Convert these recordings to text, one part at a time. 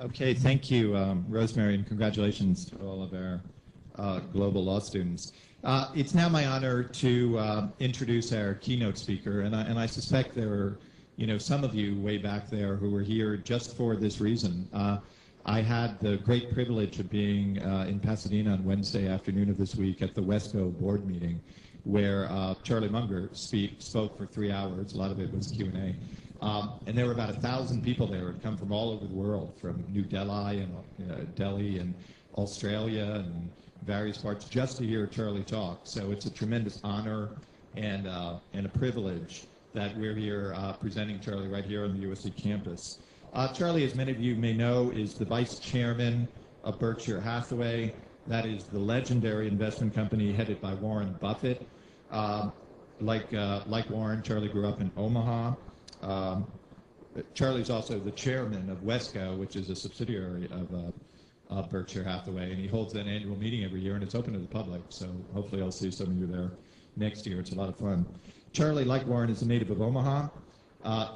Okay, thank you, Rosemary, and congratulations to all of our global law students. It's now my honor to introduce our keynote speaker, and I suspect there are, some of you way back there who were here just for this reason. I had the great privilege of being in Pasadena on Wednesday afternoon of this week at the WESCO board meeting, where Charlie Munger spoke for 3 hours. A lot of it was Q&A. And there were about 1,000 people there who had come from all over the world, from New Delhi and Delhi and Australia and various parts, just to hear Charlie talk. So it's a tremendous honor and a privilege that we're here presenting Charlie right here on the USC campus. Charlie, as many of you may know, is the vice chairman of Berkshire Hathaway. That is the legendary investment company headed by Warren Buffett. Like Warren, Charlie grew up in Omaha. Charlie's also the chairman of WESCO, which is a subsidiary of Berkshire Hathaway, and he holds an annual meeting every year, and it's open to the public, so hopefully I'll see some of you there next year. It's a lot of fun. Charlie, like Warren, is a native of Omaha.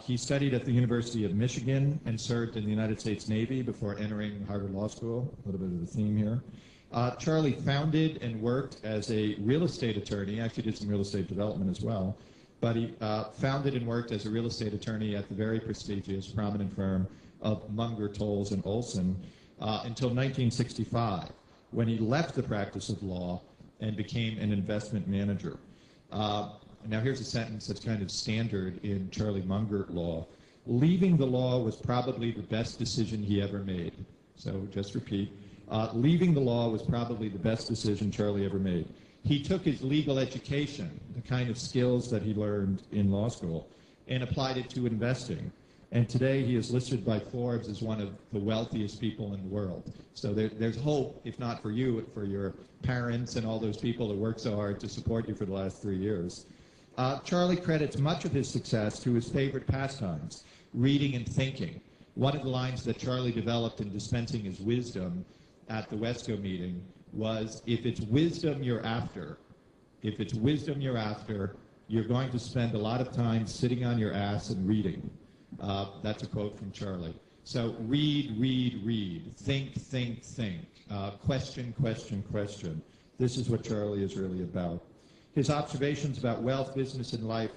He studied at the University of Michigan and served in the United States Navy before entering Harvard Law School. A little bit of the theme here. Charlie founded and worked as a real estate attorney, actually did some real estate development as well, but he founded and worked as a real estate attorney at the very prestigious, prominent firm of Munger, Tolles & Olson until 1965, when he left the practice of law and became an investment manager. Now here's a sentence that's kind of standard in Charlie Munger law. Leaving the law was probably the best decision he ever made. So just repeat. Leaving the law was probably the best decision Charlie ever made. He took his legal education, the kind of skills that he learned in law school, and applied it to investing. And today he is listed by Forbes as one of the wealthiest people in the world. So there's hope, if not for you, for your parents and all those people that worked so hard to support you for the last 3 years. Charlie credits much of his success to his favorite pastimes, reading and thinking. One of the lines that Charlie developed in dispensing his wisdom at the WESCO meeting was, if it's wisdom you're after, you're going to spend a lot of time sitting on your ass and reading. That's a quote from Charlie. So read, read, read. Think, think, think. Question, question, question. This is what Charlie is really about. His observations about wealth, business, and life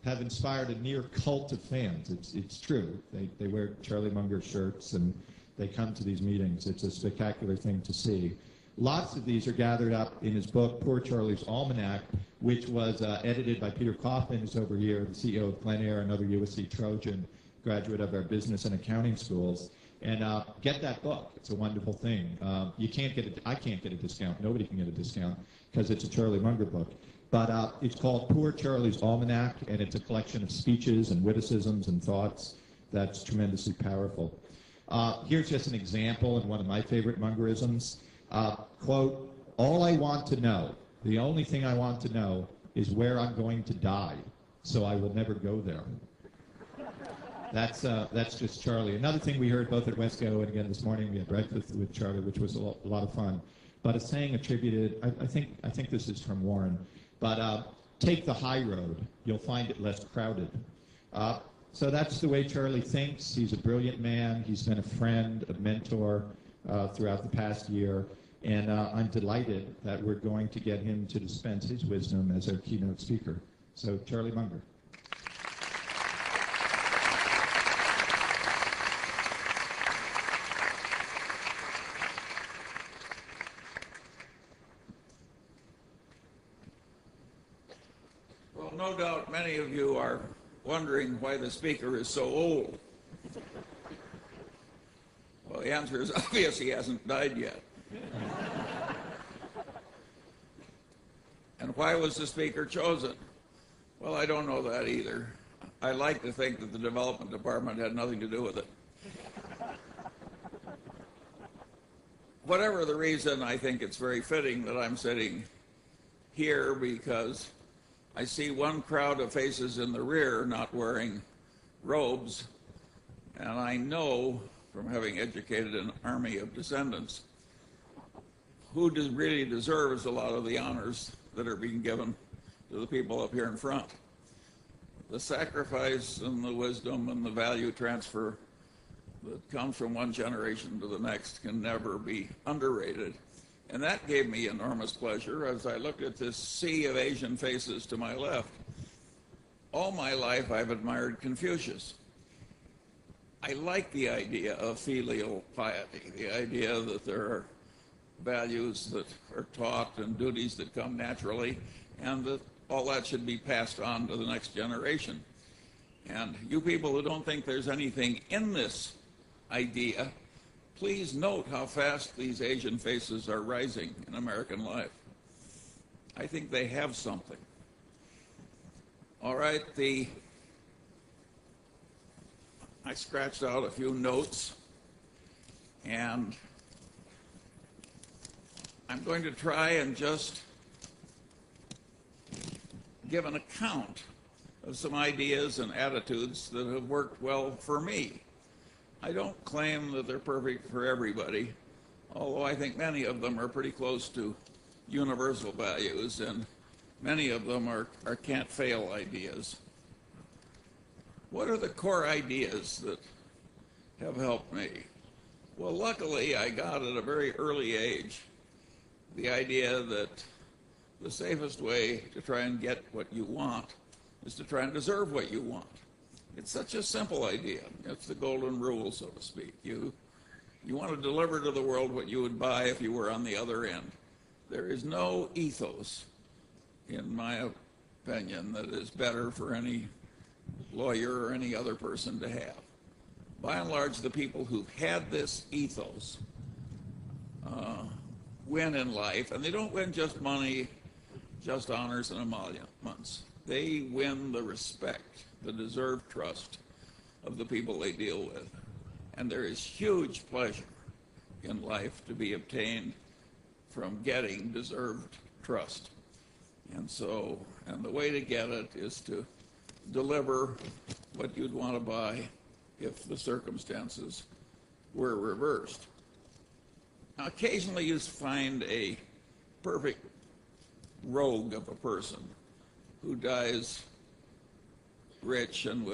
have inspired a near cult of fans. It's true. They wear Charlie Munger shirts and they come to these meetings. It's a spectacular thing to see. Lots of these are gathered up in his book, Poor Charlie's Almanac, which was edited by Peter Kaufman, who's over here, the CEO of Plenair, another USC Trojan, graduate of our business and accounting schools. And get that book. It's a wonderful thing. I can't get a discount. Nobody can get a discount because it's a Charlie Munger book. But it's called Poor Charlie's Almanac, and it's a collection of speeches and witticisms and thoughts that's tremendously powerful. Here's just an example in one of my favorite Mungerisms. Quote, all I want to know, the only thing I want to know is where I'm going to die, so I will never go there. That's just Charlie. Another thing we heard both at WESCO and again this morning, we had breakfast with Charlie, which was a lot of fun. But a saying attributed, I think this is from Warren, but take the high road, you'll find it less crowded. So that's the way Charlie thinks. He's a brilliant man. He's been a friend, a mentor throughout the past year. And I'm delighted that we're going to get him to dispense his wisdom as our keynote speaker. So Charlie Munger. Well, no doubt many of you are wondering why the speaker is so old. Well, the answer is obvious. He hasn't died yet. And why was the speaker chosen? Well, I don't know that either. I like to think that the development department had nothing to do with it. Whatever the reason, I think it's very fitting that I'm sitting here because I see one crowd of faces in the rear not wearing robes, and I know from having educated an army of descendants who really deserves a lot of the honors that are being given to the people up here in front. The sacrifice and the wisdom and the value transfer that comes from one generation to the next can never be underrated. And that gave me enormous pleasure as I looked at this sea of Asian faces to my left. All my life I've admired Confucius. I like the idea of filial piety, the idea that there are values that are taught and duties that come naturally, and that all that should be passed on to the next generation. And you people who don't think there's anything in this idea, please note how fast these Asian faces are rising in American life. I think they have something. All right, I scratched out a few notes, and I'm going to try and just give an account of some ideas and attitudes that have worked well for me. I don't claim that they're perfect for everybody, although I think many of them are pretty close to universal values, and many of them are can't-fail ideas. What are the core ideas that have helped me? Well, luckily, I got at a very early age the idea that the safest way to try and get what you want is to try and deserve what you want. It's such a simple idea. It's the golden rule, so to speak. You want to deliver to the world what you would buy if you were on the other end. There is no ethos, in my opinion, that is better for any lawyer or any other person to have. By and large, the people who've had this ethos win in life, and they don't win just money, just honors and emoluments. They win the respect, the deserved trust of the people they deal with. And there is huge pleasure in life to be obtained from getting deserved trust. And the way to get it is to deliver what you'd want to buy if the circumstances were reversed. Now, occasionally you find a perfect rogue of a person who dies rich and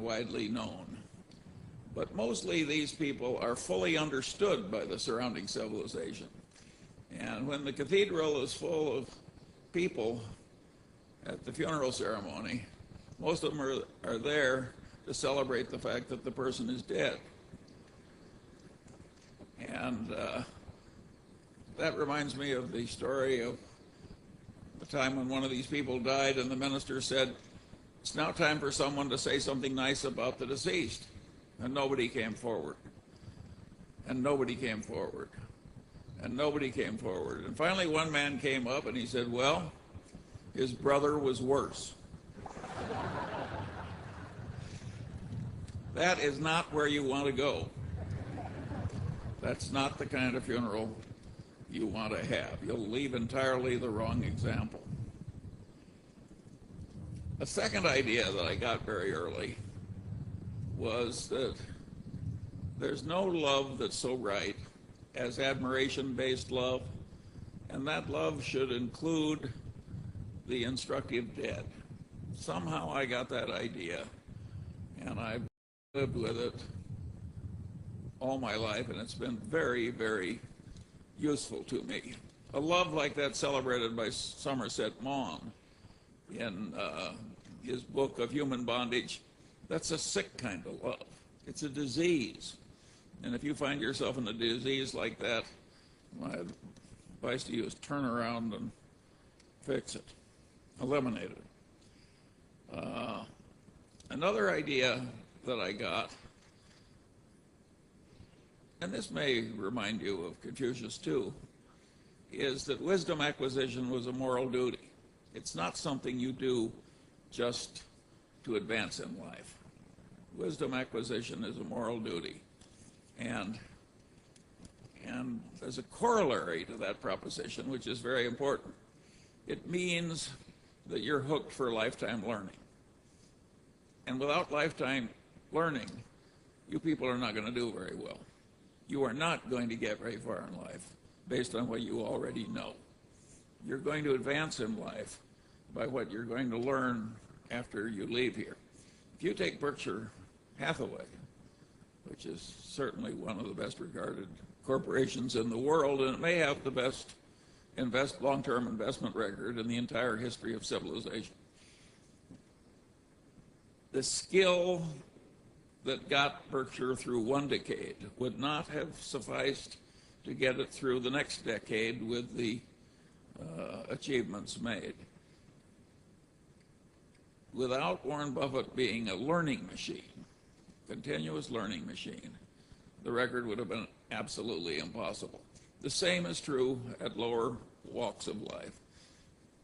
widely known. But mostly these people are fully understood by the surrounding civilization. And when the cathedral is full of people at the funeral ceremony, most of them are there to celebrate the fact that the person is dead. And that reminds me of the story of the time when one of these people died and the minister said, "It's now time for someone to say something nice about the deceased." And nobody came forward. And nobody came forward. And nobody came forward. And finally one man came up and he said, "Well, his brother was worse." That is not where you want to go. That's not the kind of funeral you want to have. You'll leave entirely the wrong example. A second idea that I got very early was that there's no love that's so right as admiration-based love, and that love should include the instructive dead. Somehow I got that idea, and I've lived with it all my life, and it's been very, very useful to me. A love like that celebrated by Somerset Maugham in his book of Human Bondage, that's a sick kind of love. It's a disease. And if you find yourself in a disease like that, my advice to you is turn around and fix it, eliminate it. Another idea that I got, and this may remind you of Confucius too, is that wisdom acquisition was a moral duty. It's not something you do just to advance in life. Wisdom acquisition is a moral duty. And there's a corollary to that proposition, which is very important. It means that you're hooked for lifetime learning. And without lifetime learning, you people are not going to do very well. You are not going to get very far in life based on what you already know. You're going to advance in life by what you're going to learn after you leave here. If you take Berkshire Hathaway, which is certainly one of the best regarded corporations in the world, and it may have the best long-term investment record in the entire history of civilization. The skill that got Berkshire through one decade would not have sufficed to get it through the next decade with the achievements made. Without Warren Buffett being a learning machine, continuous learning machine, the record would have been absolutely impossible. The same is true at lower walks of life.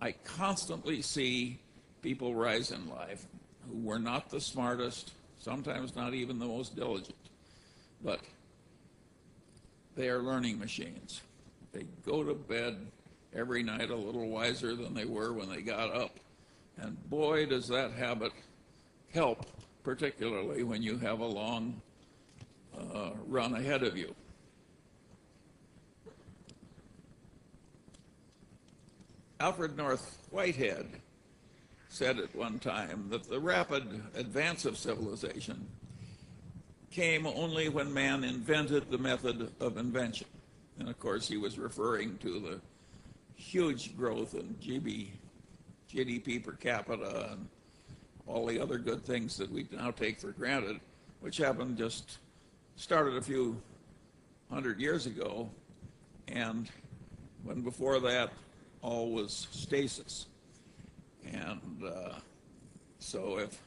I constantly see people rise in life who were not the smartest, sometimes not even the most diligent, but they are learning machines. They go to bed every night a little wiser than they were when they got up. And boy, does that habit help, particularly when you have a long run ahead of you. Alfred North Whitehead said at one time that the rapid advance of civilization came only when man invented the method of invention. And of course, he was referring to the huge growth in GDP per capita and all the other good things that we now take for granted, which started a few hundred years ago, and when before that, all was stasis. And so if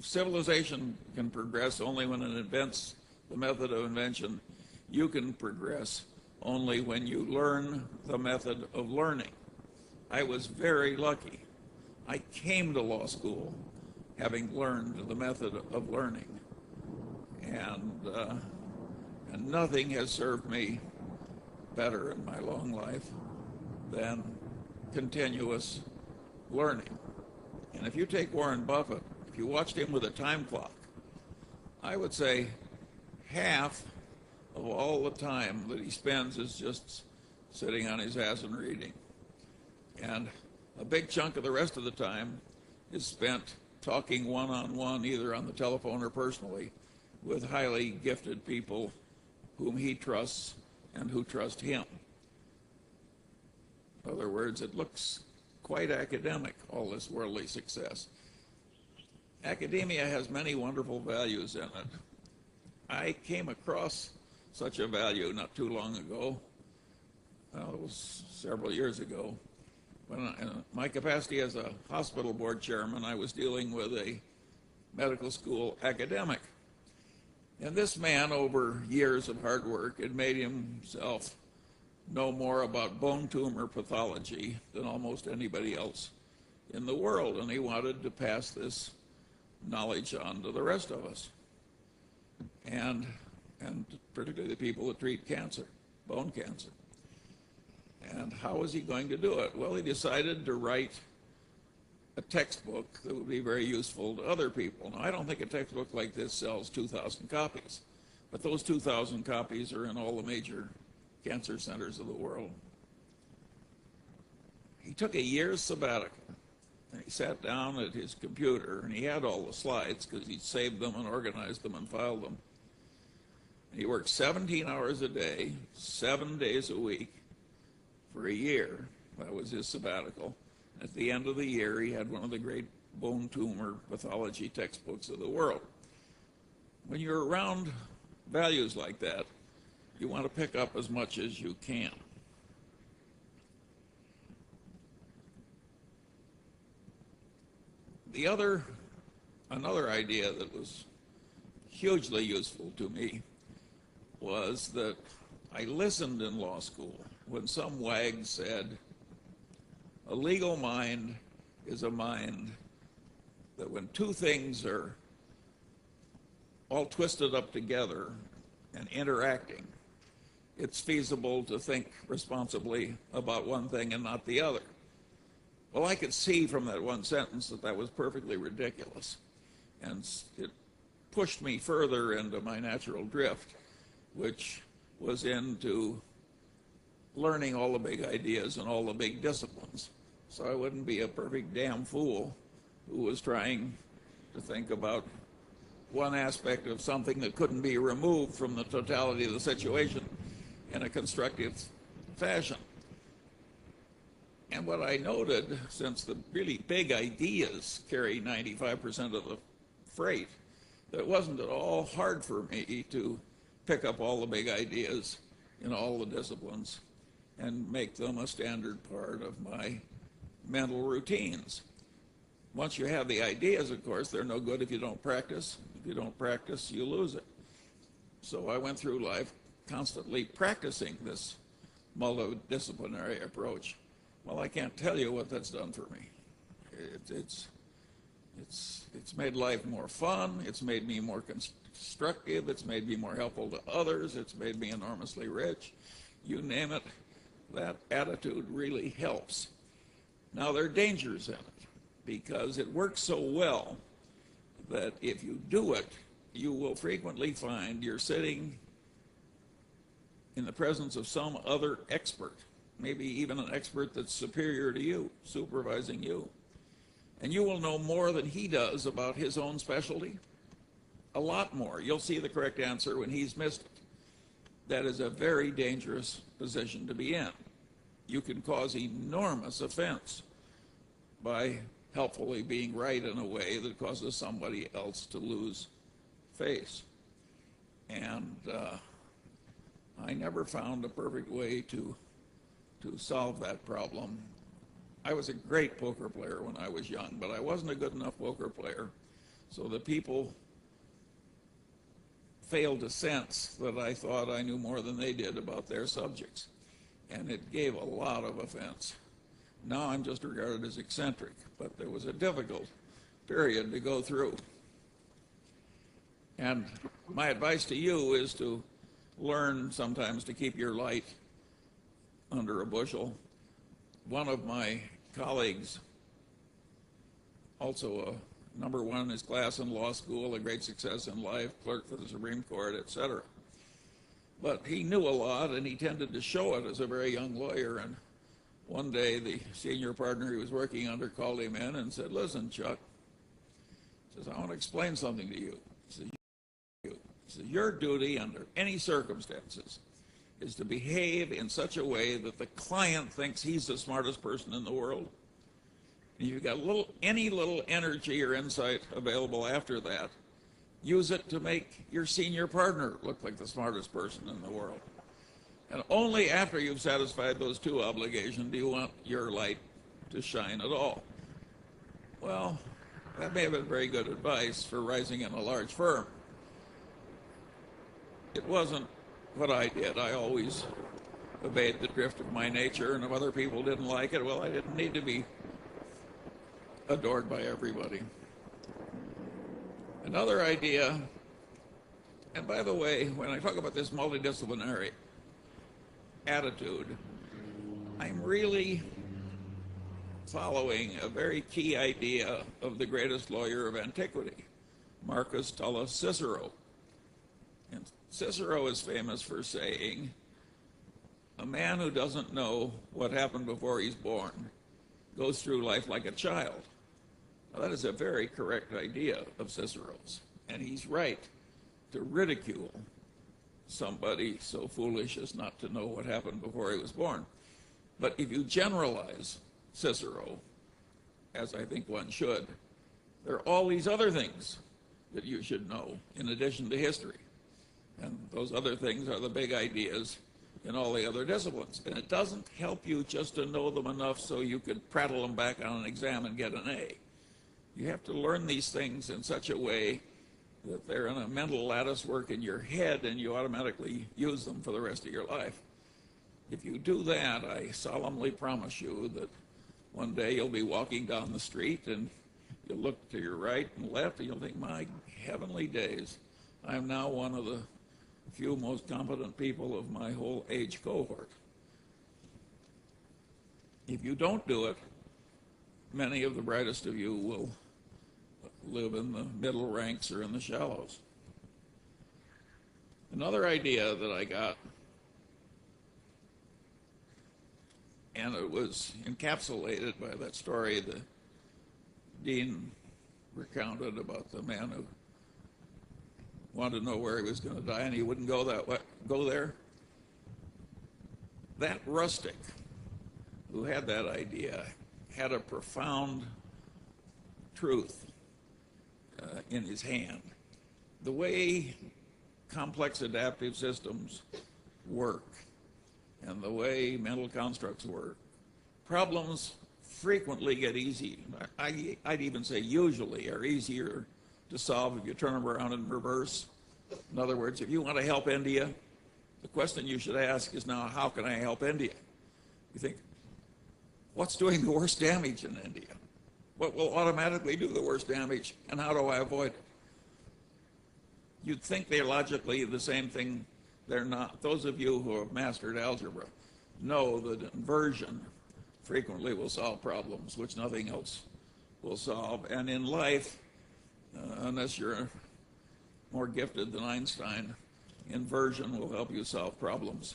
civilization can progress only when it invents the method of invention, you can progress only when you learn the method of learning. I was very lucky. I came to law school having learned the method of learning. And nothing has served me better in my long life than continuous learning. And if you take Warren Buffett, if you watched him with a time clock, I would say half of all the time that he spends is just sitting on his ass and reading. And a big chunk of the rest of the time is spent talking one-on-one, either on the telephone or personally, with highly gifted people whom he trusts and who trust him. In other words, it looks quite academic, all this worldly success. Academia has many wonderful values in it. I came across such a value not too long ago. Well, it was several years ago. When in my capacity as a hospital board chairman, I was dealing with a medical school academic. And this man, over years of hard work, had made himself know more about bone tumor pathology than almost anybody else in the world. And he wanted to pass this knowledge on to the rest of us, and particularly the people that treat cancer, bone cancer. And how was he going to do it? Well, he decided to write a textbook that would be very useful to other people. Now, I don't think a textbook like this sells 2,000 copies, but those 2,000 copies are in all the major cancer centers of the world. He took a year's sabbatical, and he sat down at his computer, and he had all the slides because he'd saved them and organized them and filed them. And he worked 17 hours a day, 7 days a week, for a year. That was his sabbatical. At the end of the year, he had one of the great bone tumor pathology textbooks of the world. When you're around values like that, you want to pick up as much as you can. Another idea that was hugely useful to me was that I listened in law school when some wag said, a legal mind is a mind that when two things are all twisted up together and interacting, it's feasible to think responsibly about one thing and not the other. Well, I could see from that one sentence that that was perfectly ridiculous, and it pushed me further into my natural drift, which was into learning all the big ideas and all the big disciplines, so I wouldn't be a perfect damn fool who was trying to think about one aspect of something that couldn't be removed from the totality of the situation in a constructive fashion. And what I noted, since the really big ideas carry 95% of the freight, that it wasn't at all hard for me to pick up all the big ideas in all the disciplines and make them a standard part of my mental routines. Once you have the ideas, of course, they're no good if you don't practice. If you don't practice, you lose it. So I went through life constantly practicing this multidisciplinary approach. Well, I can't tell you what that's done for me. It's made life more fun. It's made me more constructive. It's made me more helpful to others. It's made me enormously rich. You name it, that attitude really helps. Now, there are dangers in it, because it works so well that if you do it, you will frequently find you're sitting in the presence of some other expert, maybe even an expert that's superior to you, supervising you. And you will know more than he does about his own specialty, a lot more. You'll see the correct answer when he's missed it. That is a very dangerous position to be in. You can cause enormous offense by helpfully being right in a way that causes somebody else to lose face. And I never found a perfect way to solve that problem. I was a great poker player when I was young, but I wasn't a good enough poker player, so the people failed to sense that I thought I knew more than they did about their subjects, and it gave a lot of offense. Now I'm just regarded as eccentric, but there was a difficult period to go through. And my advice to you is to learn sometimes to keep your light under a bushel. One of my colleagues, also a number one in his class in law school, a great success in life, clerk for the Supreme Court, etc. But he knew a lot, and he tended to show it as a very young lawyer. And one day, the senior partner he was working under called him in and said, "Listen, Chuck," he says, "I want to explain something to you." He says, "Your duty under any circumstances is to behave in such a way that the client thinks he's the smartest person in the world. And if you've got any little energy or insight available after that, use it to make your senior partner look like the smartest person in the world. And only after you've satisfied those two obligations do you want your light to shine at all." Well, that may have been very good advice for rising in a large firm. It wasn't what I did. I always obeyed the drift of my nature, and if other people didn't like it, well, I didn't need to be adored by everybody. Another idea, and by the way, when I talk about this multidisciplinary attitude, I'm really following a very key idea of the greatest lawyer of antiquity, Marcus Tullus Cicero. And Cicero is famous for saying, "A man who doesn't know what happened before he's born goes through life like a child." Now, that is a very correct idea of Cicero's, and he's right to ridicule somebody so foolish as not to know what happened before he was born. But if you generalize Cicero, as I think one should, there are all these other things that you should know in addition to history. And those other things are the big ideas in all the other disciplines. And it doesn't help you just to know them enough so you could prattle them back on an exam and get an A. You have to learn these things in such a way that they're in a mental lattice work in your head, and you automatically use them for the rest of your life. If you do that, I solemnly promise you that one day you'll be walking down the street and you'll look to your right and left and you'll think, "My heavenly days, I'm now one of the few most competent people of my whole age cohort." If you don't do it, many of the brightest of you will live in the middle ranks or in the shallows. Another idea that I got, and it was encapsulated by that story the dean recounted about the man who wanted to know where he was going to die, and he wouldn't go there. That rustic who had that idea had a profound truth in his hand. The way complex adaptive systems work and the way mental constructs work, problems frequently get easy. I'd even say usually are easier to solve if you turn them around in reverse. In other words, if you want to help India, the question you should ask is now, how can I help India? You think, what's doing the worst damage in India? What will automatically do the worst damage, and how do I avoid it? You'd think they're logically the same thing. They're not. Those of you who have mastered algebra know that inversion frequently will solve problems which nothing else will solve. And in life, unless you're more gifted than Einstein, inversion will help you solve problems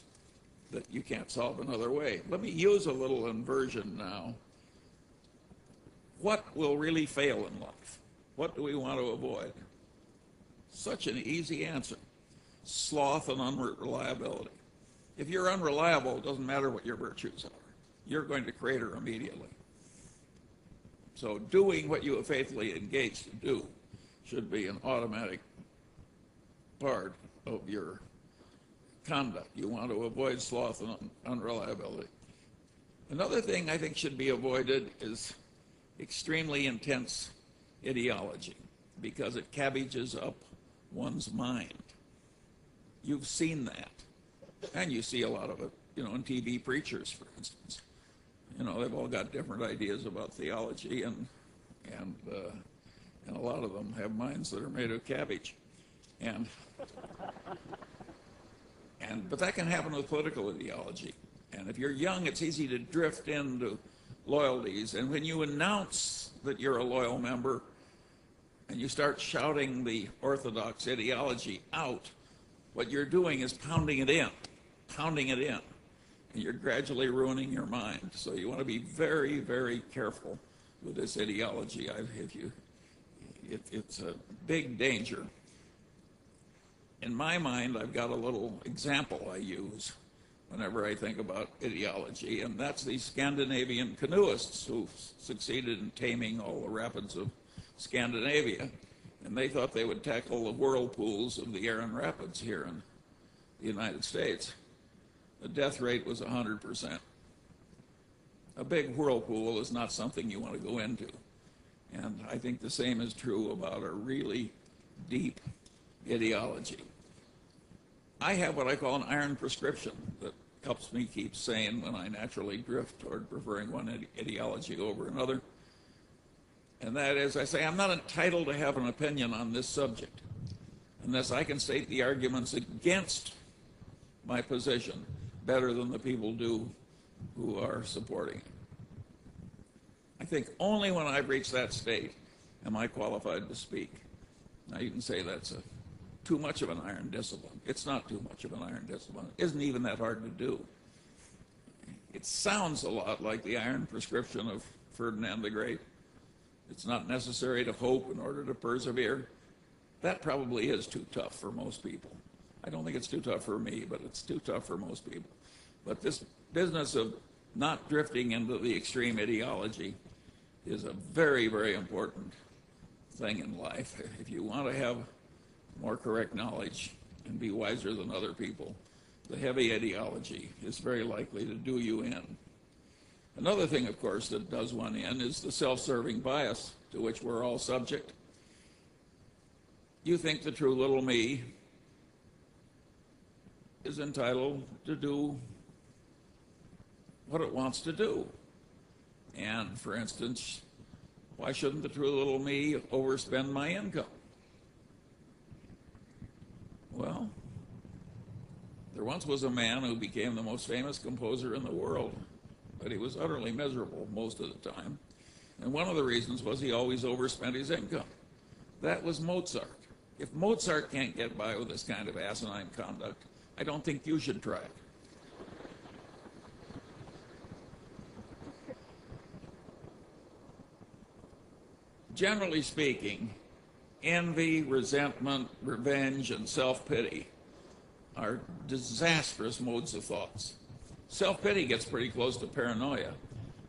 that you can't solve another way. Let me use a little inversion now. What will really fail in life? What do we want to avoid? Such an easy answer. Sloth and unreliability. If you're unreliable, it doesn't matter what your virtues are. You're going to crater immediately. So doing what you have faithfully engaged to do should be an automatic part of your conduct. You want to avoid sloth and unreliability. Another thing I think should be avoided is extremely intense ideology, because it cabbages up one's mind. You've seen that, and you see a lot of it, in TV preachers, for instance. They've all got different ideas about theology, and a lot of them have minds that are made of cabbage. But that can happen with political ideology. And if you're young, it's easy to drift into loyalties. And when you announce that you're a loyal member and you start shouting the orthodox ideology out, what you're doing is pounding it in. And you're gradually ruining your mind. So you want to be very, very careful with this ideology. It's a big danger. In my mind, I've got a little example I use whenever I think about ideology, and that's the Scandinavian canoeists who succeeded in taming all the rapids of Scandinavia, and they thought they would tackle the whirlpools of the Arun Rapids here in the United States. The death rate was 100%. A big whirlpool is not something you want to go into, and I think the same is true about a really deep ideology. I have what I call an iron prescription that helps me keep sane when I naturally drift toward preferring one ideology over another. And that is, I say, I'm not entitled to have an opinion on this subject unless I can state the arguments against my position better than the people do who are supporting it. I think only when I've reached that state am I qualified to speak. Now, you can say that's too much of an iron discipline. It's not too much of an iron discipline. It isn't even that hard to do. It sounds a lot like the iron prescription of Ferdinand the Great. It's not necessary to hope in order to persevere. That probably is too tough for most people. I don't think it's too tough for me, but it's too tough for most people. But this business of not drifting into the extreme ideology is a very, very important thing in life. If you want to have more correct knowledge and be wiser than other people, the heavy ideology is very likely to do you in. Another thing, of course, that does one in is the self-serving bias to which we're all subject. You think the true little me is entitled to do what it wants to do. And, for instance, why shouldn't the true little me overspend my income? Well, there once was a man who became the most famous composer in the world, but he was utterly miserable most of the time. And one of the reasons was he always overspent his income. That was Mozart. If Mozart can't get by with this kind of asinine conduct, I don't think you should try it. Generally speaking, envy, resentment, revenge, and self-pity are disastrous modes of thoughts. Self-pity gets pretty close to paranoia,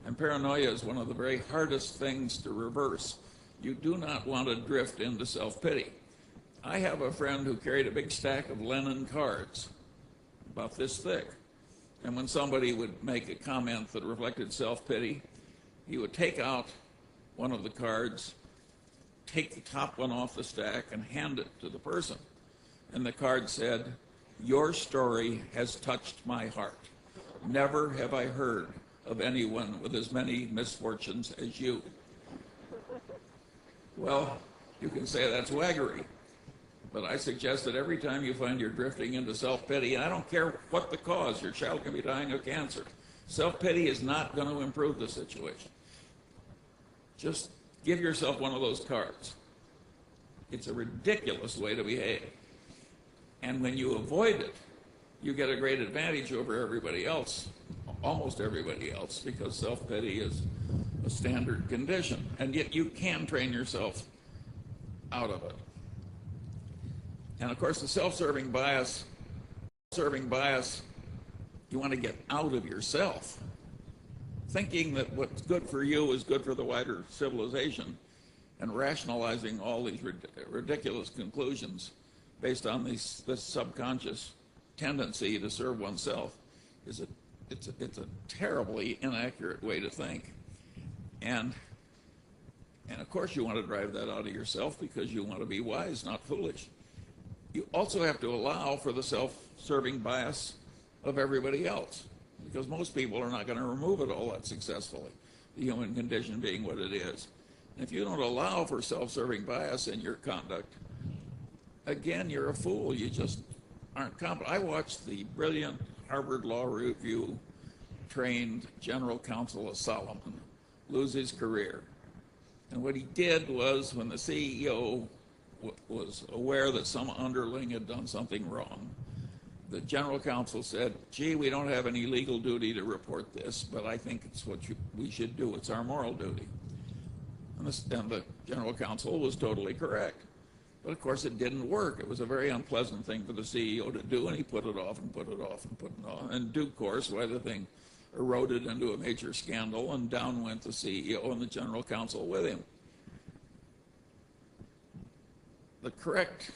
and paranoia is one of the very hardest things to reverse. You do not want to drift into self-pity. I have a friend who carried a big stack of Lenin cards, about this thick, and when somebody would make a comment that reflected self-pity, he would take out one of the cards, take the top one off the stack, and hand it to the person. And the card said, "Your story has touched my heart. Never have I heard of anyone with as many misfortunes as you." Well, you can say that's waggery, but I suggest that every time you find you're drifting into self-pity, and I don't care what the cause, your child can be dying of cancer, self-pity is not going to improve the situation. Just give yourself one of those cards. It's a ridiculous way to behave. And when you avoid it, you get a great advantage over everybody else, almost everybody else, because self-pity is a standard condition. And yet you can train yourself out of it. And of course, the self-serving bias, you want to get out of yourself. Thinking that what's good for you is good for the wider civilization, and rationalizing all these ridiculous conclusions based on this subconscious tendency to serve oneself it's a terribly inaccurate way to think. And of course you want to drive that out of yourself because you want to be wise, not foolish. You also have to allow for the self-serving bias of everybody else, because most people are not going to remove it all that successfully, the human condition being what it is. And if you don't allow for self-serving bias in your conduct, again, you're a fool. You just aren't competent. I watched the brilliant Harvard Law Review trained general counsel of Solomon lose his career. And what he did was, when the CEO was aware that some underling had done something wrong, the general counsel said, "Gee, we don't have any legal duty to report this, but I think it's what we should do. It's our moral duty." And the general counsel was totally correct. But of course it didn't work. It was a very unpleasant thing for the CEO to do, and he put it off and put it off and put it off. And in due course, why the thing eroded into a major scandal, and down went the CEO and the general counsel with him. The correct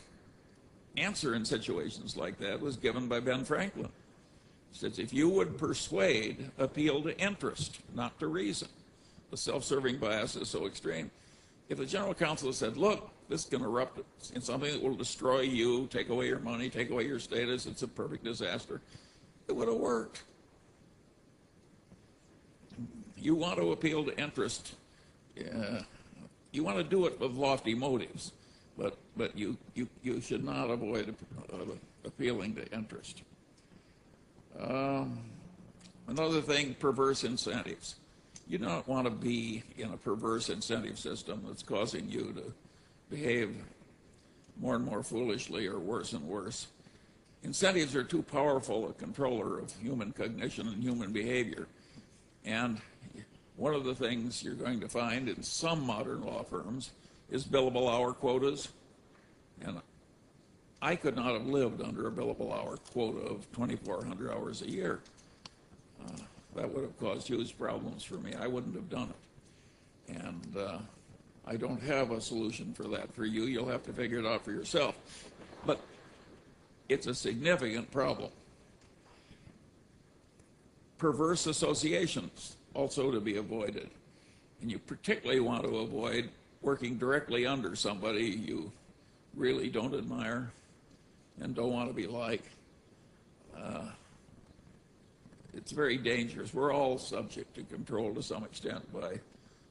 answer in situations like that was given by Ben Franklin. He says, if you would persuade, appeal to interest, not to reason. The self-serving bias is so extreme. If the general counsel said, look, this can erupt in something that will destroy you, take away your money, take away your status, it's a perfect disaster, it would have worked. You want to appeal to interest. You want to do it with lofty motives, but you should not avoid appealing to interest. Another thing, perverse incentives. You don't want to be in a perverse incentive system that's causing you to behave more and more foolishly, or worse and worse. Incentives are too powerful a controller of human cognition and human behavior. And one of the things you're going to find in some modern law firms is billable hour quotas. And I could not have lived under a billable hour quota of 2,400 hours a year. That would have caused huge problems for me. I wouldn't have done it. And I don't have a solution for that for you. You'll have to figure it out for yourself. But it's a significant problem. Perverse associations, also to be avoided. And you particularly want to avoid working directly under somebody you really don't admire and don't want to be like. It's very dangerous. We're all subject to control to some extent by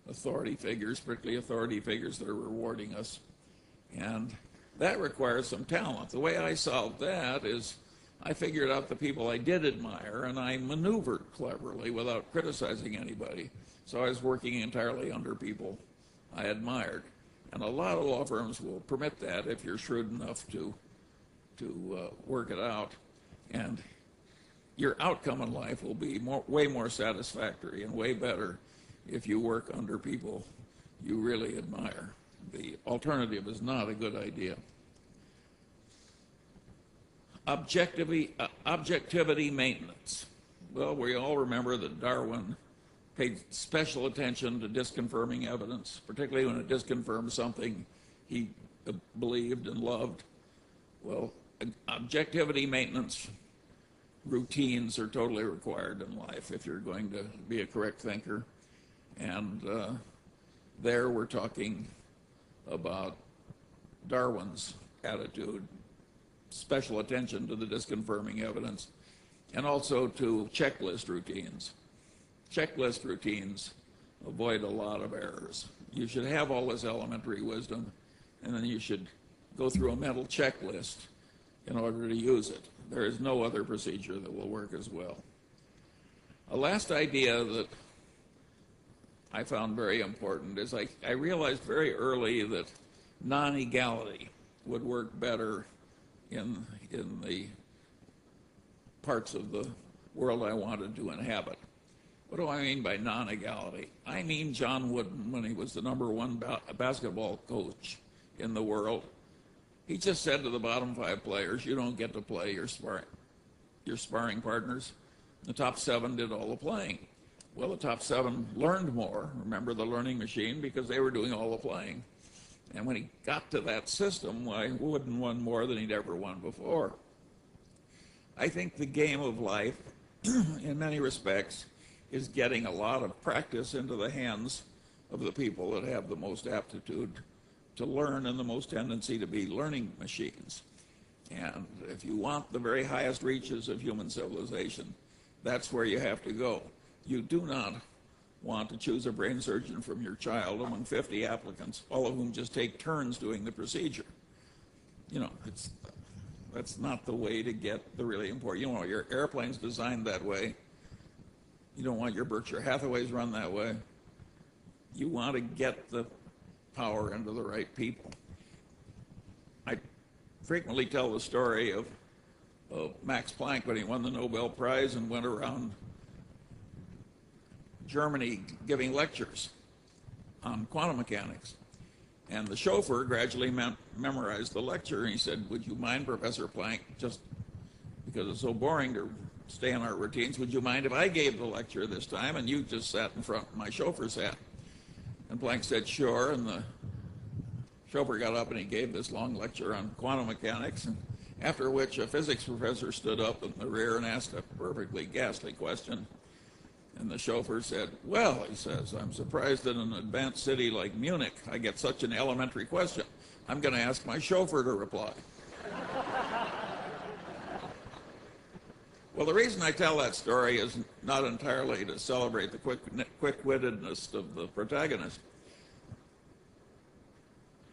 authority figures, particularly authority figures that are rewarding us. And that requires some talent. The way I solved that is I figured out the people I did admire, and I maneuvered cleverly without criticizing anybody. So I was working entirely under people I admired. And a lot of law firms will permit that if you're shrewd enough to work it out. And your outcome in life will be way more satisfactory and way better if you work under people you really admire. The alternative is not a good idea. Objectivity maintenance. Well, we all remember that Darwin paid special attention to disconfirming evidence, particularly when it disconfirmed something he believed and loved. Well, objectivity maintenance routines are totally required in life if you're going to be a correct thinker. And there we're talking about Darwin's attitude, special attention to the disconfirming evidence, and also to checklist routines. Checklist routines avoid a lot of errors. You should have all this elementary wisdom, and then you should go through a mental checklist in order to use it. There is no other procedure that will work as well. A last idea that I found very important is I realized very early that non-egality would work better in the parts of the world I wanted to inhabit. What do I mean by non-egality? I mean John Wooden, when he was the #1 basketball coach in the world, he just said to the bottom 5 players, you don't get to play your sparring partners. The top 7 did all the playing. Well, the top 7 learned more, remember the learning machine, because they were doing all the playing. And when he got to that system, why, Wooden won more than he'd ever won before. I think the game of life, in many respects, is getting a lot of practice into the hands of the people that have the most aptitude to learn and the most tendency to be learning machines. And if you want the very highest reaches of human civilization, that's where you have to go. You do not want to choose a brain surgeon from your child among 50 applicants, all of whom just take turns doing the procedure. You know, that's not the way to get the really important. You know, your airplane's designed that way. You don't want your Berkshire Hathaways run that way. You want to get the power into the right people. I frequently tell the story of Max Planck when he won the Nobel Prize and went around Germany giving lectures on quantum mechanics. And the chauffeur gradually memorized the lecture, and he said, would you mind, Professor Planck, just because it's so boring to stay in our routines, would you mind if I gave the lecture this time and you just sat in front, my chauffeur sat? And Planck said, sure, and the chauffeur got up and he gave this long lecture on quantum mechanics, and after which a physics professor stood up in the rear and asked a perfectly ghastly question. And the chauffeur said, well, he says, I'm surprised that in an advanced city like Munich, I get such an elementary question. I'm going to ask my chauffeur to reply. Well, the reason I tell that story is not entirely to celebrate the quick-wittedness of the protagonist.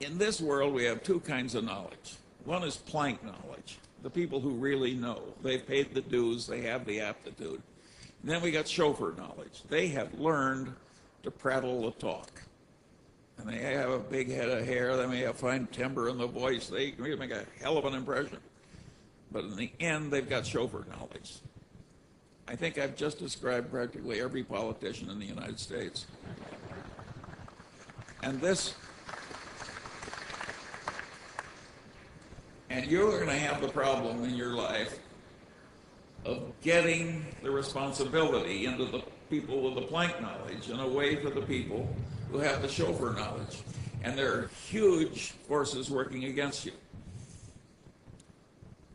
In this world, we have 2 kinds of knowledge. One is Planck knowledge, the people who really know. They've paid the dues, they have the aptitude. And then we got chauffeur knowledge. They have learned to prattle the talk. And they have a big head of hair, they may have fine timbre in the voice, they make a hell of an impression. But in the end, they've got chauffeur knowledge. I think I've just described practically every politician in the United States. And you're going to have the problem in your life of getting the responsibility into the people with the Planck knowledge and away from the people who have the chauffeur knowledge. And there are huge forces working against you.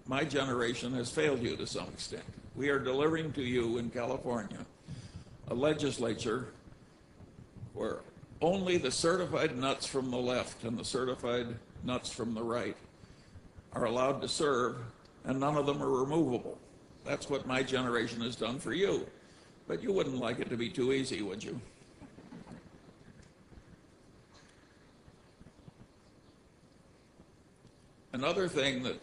My generation has failed you to some extent. We are delivering to you in California a legislature where only the certified nuts from the left and the certified nuts from the right are allowed to serve, and none of them are removable. That's what my generation has done for you. But you wouldn't like it to be too easy, would you? Another thing that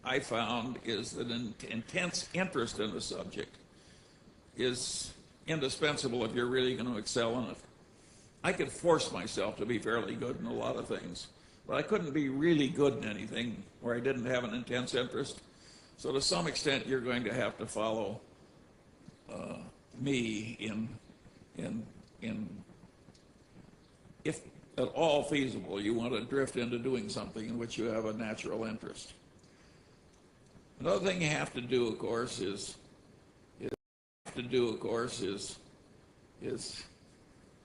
I found is that an intense interest in the subject is indispensable if you're really going to excel in it. I could force myself to be fairly good in a lot of things, but I couldn't be really good in anything where I didn't have an intense interest. So to some extent, you're going to have to follow me in if at all feasible, you want to drift into doing something in which you have a natural interest. Another thing you have to do, of course, is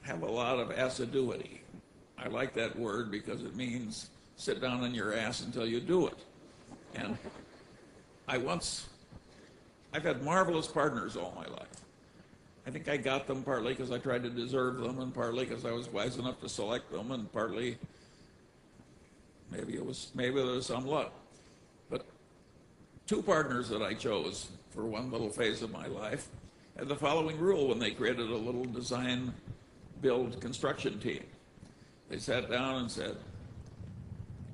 have a lot of assiduity. I like that word because it means sit down on your ass until you do it. And I've had marvelous partners all my life. I think I got them partly because I tried to deserve them, and partly because I was wise enough to select them, and partly maybe there was some luck. But two partners that I chose for one little phase of my life had the following rule when they created a little design build construction team. They sat down and said,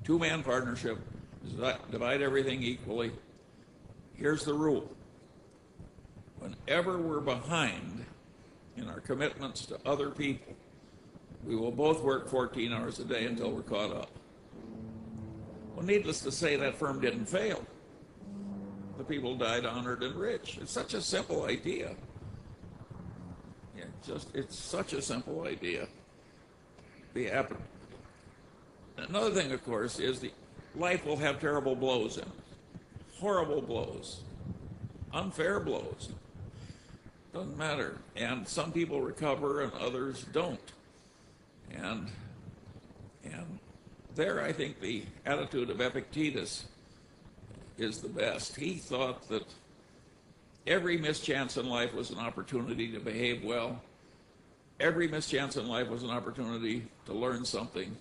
two-man partnership, divide everything equally. Here's the rule. Whenever we're behind in our commitments to other people, we will both work 14 hours a day until we're caught up. Well, needless to say, that firm didn't fail. The people died honored and rich. It's such a simple idea. It's such a simple idea. Another thing, of course, is life will have terrible blows in it. Horrible blows. Unfair blows. Doesn't matter. And some people recover and others don't. And there I think the attitude of Epictetus is the best. He thought that every mischance in life was an opportunity to behave well. Every mischance in life was an opportunity to learn something.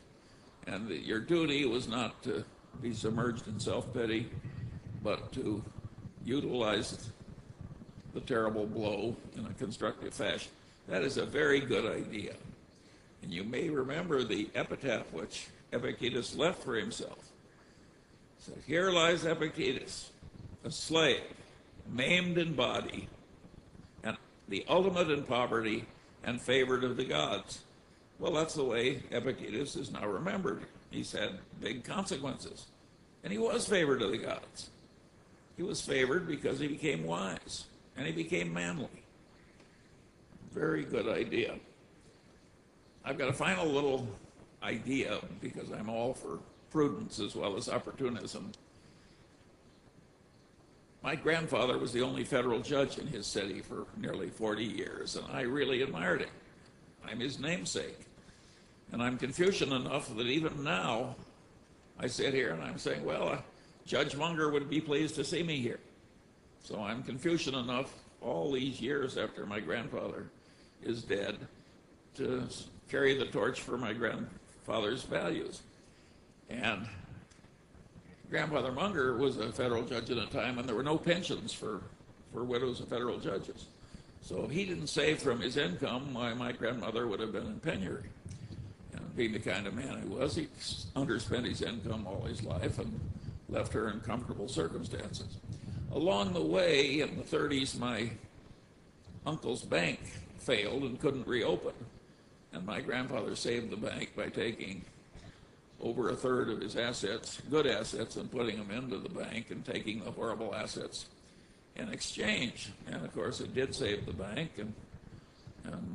And that your duty was not to be submerged in self-pity, but to utilize the terrible blow in a constructive fashion. That is a very good idea. And you may remember the epitaph which Epictetus left for himself. It said, "Here lies Epictetus, a slave, maimed in body, and the ultimate in poverty, and favored of the gods." Well, that's the way Epictetus is now remembered. He's had big consequences. And he was favored of the gods. He was favored because he became wise, and he became manly. Very good idea. I've got a final little idea, because I'm all for prudence as well as opportunism. My grandfather was the only federal judge in his city for nearly 40 years, and I really admired him. I'm his namesake. And I'm Confucian enough that even now I sit here and I'm saying, well, Judge Munger would be pleased to see me here. So I'm Confucian enough all these years after my grandfather is dead to carry the torch for my grandfather's values. And Grandfather Munger was a federal judge at a time when there were no pensions for widows of federal judges. So if he didn't save from his income, my grandmother would have been in penury. And being the kind of man he was, he underspent his income all his life and left her in comfortable circumstances. Along the way, in the 30s, my uncle's bank failed and couldn't reopen. And my grandfather saved the bank by taking over a third of his assets, good assets, and putting them into the bank and taking the horrible assets in exchange. And of course, it did save the bank. And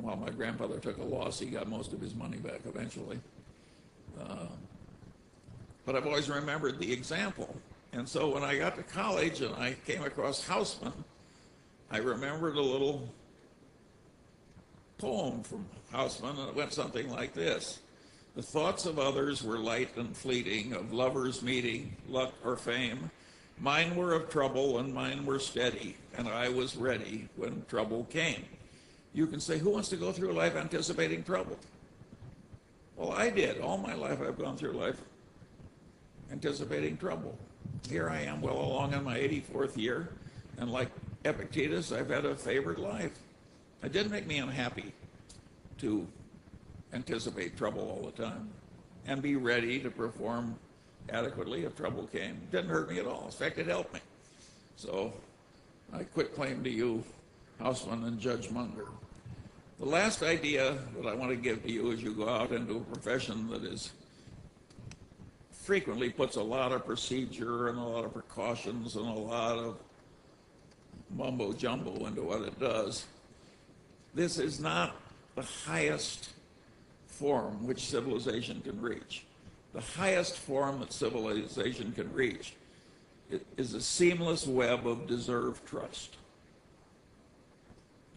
while my grandfather took a loss, he got most of his money back eventually. But I've always remembered the example. And so when I got to college and I came across Haussmann, I remembered a little poem from Haussmann, and it went something like this. The thoughts of others were light and fleeting, of lovers meeting, luck or fame. Mine were of trouble and mine were steady, and I was ready when trouble came. You can say, who wants to go through life anticipating trouble? Well, I did. All my life I've gone through life anticipating trouble. Here I am well along in my 84th year, and like Epictetus, I've had a favored life. It didn't make me unhappy to anticipate trouble all the time and be ready to perform adequately if trouble came. It didn't hurt me at all. In fact, it helped me. So I quit claim to you, Haussmann and Judge Munger. The last idea that I want to give to you as you go out into a profession that is frequently puts a lot of procedure and a lot of precautions and a lot of mumbo jumbo into what it does. This is not the highest form which civilization can reach. The highest form that civilization can reach is a seamless web of deserved trust.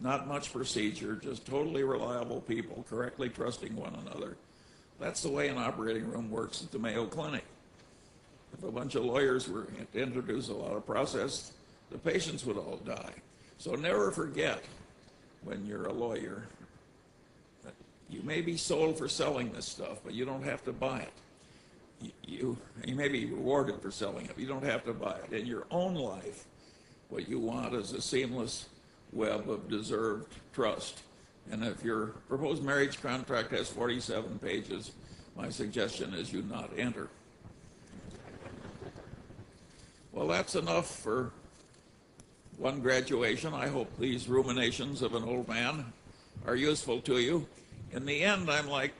Not much procedure, just totally reliable people correctly trusting one another. That's the way an operating room works at the Mayo Clinic. If a bunch of lawyers were to introduce a lot of process, the patients would all die. So never forget, when you're a lawyer, that you may be sold for selling this stuff, but you don't have to buy it. You may be rewarded for selling it, but you don't have to buy it. In your own life, what you want is a seamless web of deserved trust. And if your proposed marriage contract has 47 pages, my suggestion is you not enter. Well, that's enough for one graduation. I hope these ruminations of an old man are useful to you. In the end, I'm like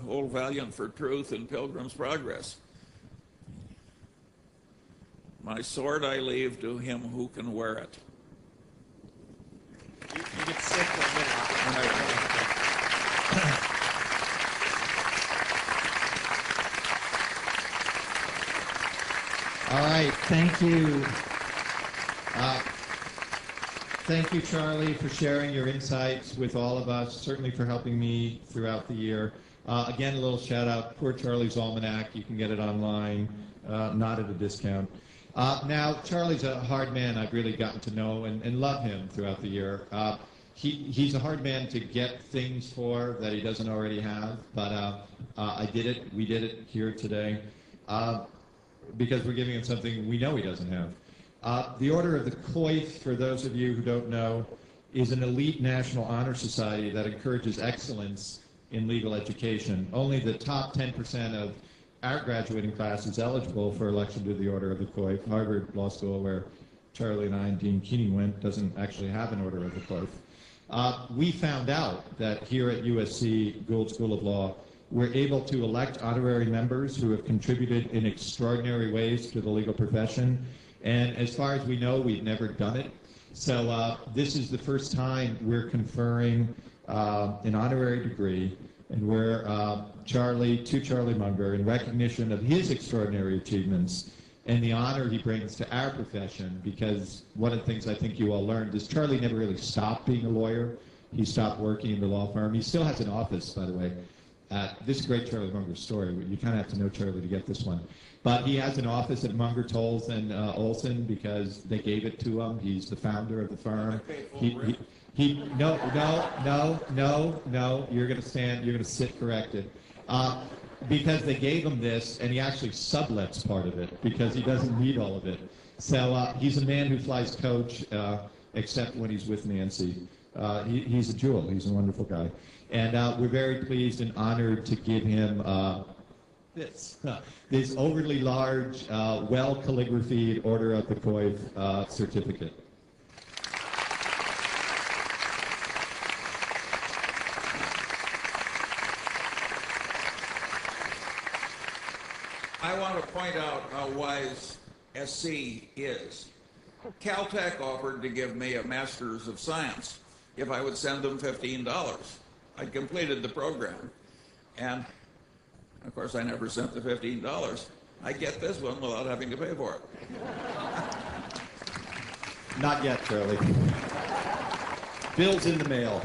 Old Valiant for Truth and Pilgrim's Progress. My sword I leave to him who can wear it. You can sit for a minute. All right, thank you. Thank you, Charlie, for sharing your insights with all of us, certainly for helping me throughout the year. Again, a little shout out, Poor Charlie's Almanac. You can get it online, not at a discount. Now, Charlie's a hard man I've really gotten to know and love him throughout the year. He's a hard man to get things for that he doesn't already have, but I did it. We did it here today because we're giving him something we know he doesn't have. The Order of the Coif, for those of you who don't know, is an elite national honor society that encourages excellence in legal education. Only the top 10% of our graduating class is eligible for election to the Order of the Coif. Harvard Law School, where Charlie and I and Dean Keeney went, doesn't actually have an Order of the Coif. We found out that here at USC Gould School of Law, we're able to elect honorary members who have contributed in extraordinary ways to the legal profession. And as far as we know, we've never done it. So this is the first time we're conferring an honorary degree, and we're to Charlie Munger in recognition of his extraordinary achievements and the honor he brings to our profession, because one of the things I think you all learned is Charlie never really stopped being a lawyer. He stopped working in the law firm. He still has an office, by the way. This is a great Charlie Munger story. You kind of have to know Charlie to get this one. But he has an office at Munger, Tolles, and Olson because they gave it to him. He's the founder of the firm. No, you're going to stand, you're going to sit corrected. Because they gave him this, and he actually sublets part of it because he doesn't need all of it. So he's a man who flies coach, except when he's with Nancy. He's a jewel. He's a wonderful guy. And we're very pleased and honored to give him this overly large, well-calligraphied Order of the Coif certificate. I want to point out how wise SC is. Caltech offered to give me a Master's of Science if I would send them $15. I'd completed the program. And, of course, I never sent the $15. I get this one without having to pay for it. Not yet, Charlie. Bill's in the mail.